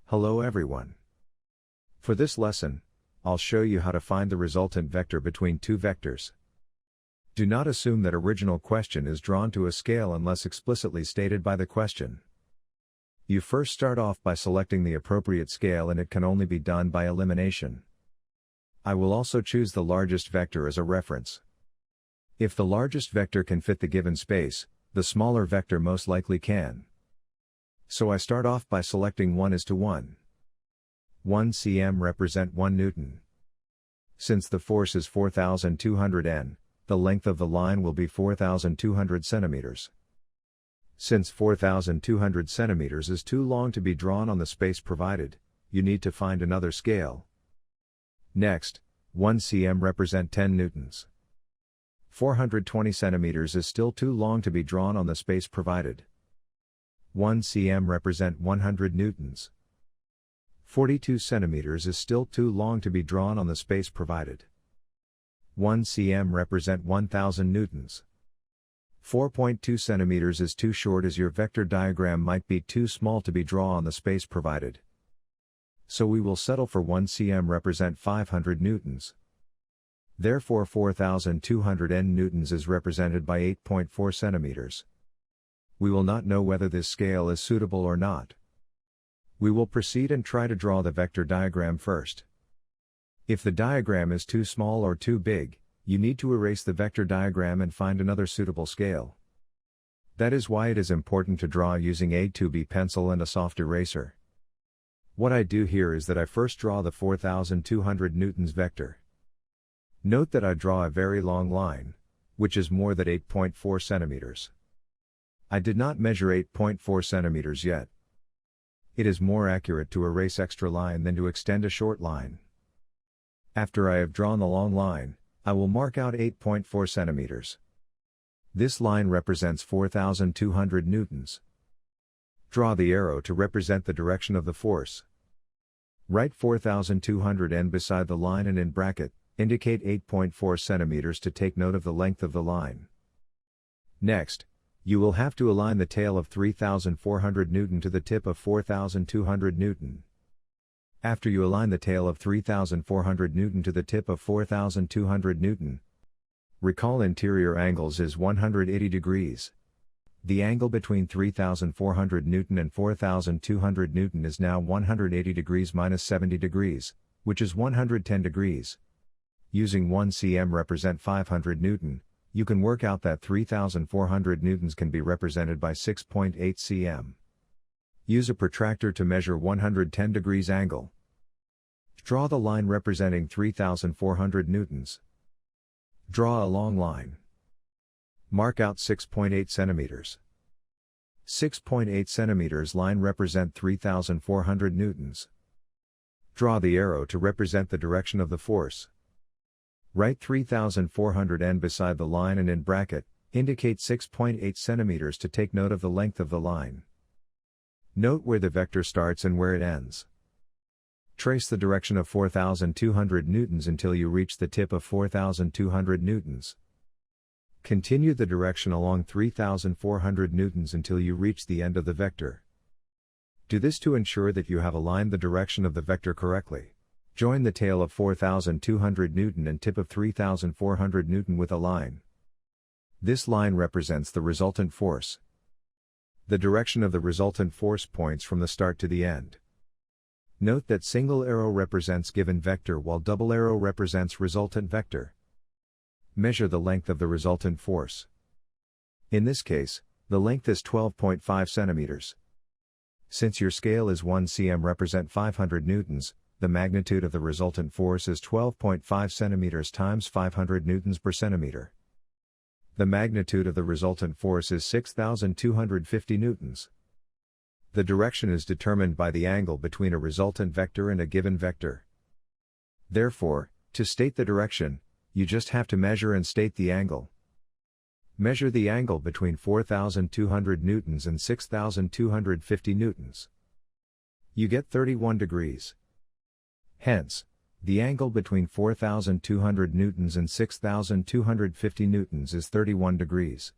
Hello everyone. For this lesson, I'll show you how to find the resultant vector between two vectors. Do not assume that original question is drawn to a scale unless explicitly stated by the question. You first start off by selecting the appropriate scale, and it can only be done by elimination. I will also choose the largest vector as a reference. If the largest vector can fit the given space, the smaller vector most likely can. So I start off by selecting 1:1. 1 cm represent 1 Newton. Since the force is 4,200 N, the length of the line will be 4,200 centimeters. Since 4,200 centimeters is too long to be drawn on the space provided, you need to find another scale. Next, 1 cm represent 10 newtons. 420 centimeters is still too long to be drawn on the space provided. 1 cm represent 100 newtons. 42 centimeters is still too long to be drawn on the space provided. 1 cm represent 1000 newtons. 4.2 centimeters is too short, as your vector diagram might be too small to be drawn on the space provided. So we will settle for 1 cm represent 500 newtons. Therefore 4,200 N newtons is represented by 8.4 centimeters. We will not know whether this scale is suitable or not. We will proceed and try to draw the vector diagram first. If the diagram is too small or too big, you need to erase the vector diagram and find another suitable scale. That is why it is important to draw using a 2B pencil and a soft eraser. What I do here is that I first draw the 4,200 newtons vector. Note that I draw a very long line, which is more than 8.4 centimeters. I did not measure 8.4 centimeters yet. It is more accurate to erase extra line than to extend a short line. After I have drawn the long line, I will mark out 8.4 centimeters. This line represents 4,200 newtons. Draw the arrow to represent the direction of the force. Write 4,200 N beside the line and in bracket, indicate 8.4 centimeters to take note of the length of the line. Next, you will have to align the tail of 3,400 Newton to the tip of 4,200 Newton. After you align the tail of 3,400 Newton to the tip of 4,200 Newton, recall interior angles is 180 degrees. The angle between 3,400 Newton and 4,200 Newton is now 180 degrees minus 70 degrees, which is 110 degrees. Using 1 cm represent 500 Newton, you can work out that 3,400 newtons can be represented by 6.8 cm. Use a protractor to measure 110 degrees angle. Draw the line representing 3,400 newtons. Draw a long line. Mark out 6.8 centimeters. 6.8 centimeters line represent 3,400 newtons. Draw the arrow to represent the direction of the force. Write 3,400 N beside the line and in bracket, indicate 6.8 centimeters to take note of the length of the line. Note where the vector starts and where it ends. Trace the direction of 4,200 newtons until you reach the tip of 4,200 newtons. Continue the direction along 3,400 newtons until you reach the end of the vector. Do this to ensure that you have aligned the direction of the vector correctly. Join the tail of 4,200 Newton and tip of 3,400 Newton with a line. This line represents the resultant force. The direction of the resultant force points from the start to the end. Note that single arrow represents given vector while double arrow represents resultant vector. Measure the length of the resultant force. In this case, the length is 12.5 centimeters. Since your scale is 1 cm represent 500 newtons, the magnitude of the resultant force is 12.5 centimeters times 500 newtons per centimeter. The magnitude of the resultant force is 6,250 newtons. The direction is determined by the angle between a resultant vector and a given vector. Therefore, to state the direction, you just have to measure and state the angle. Measure the angle between 4,200 newtons and 6,250 newtons. You get 31 degrees. Hence, the angle between 4,200 newtons and 6,250 newtons is 31 degrees.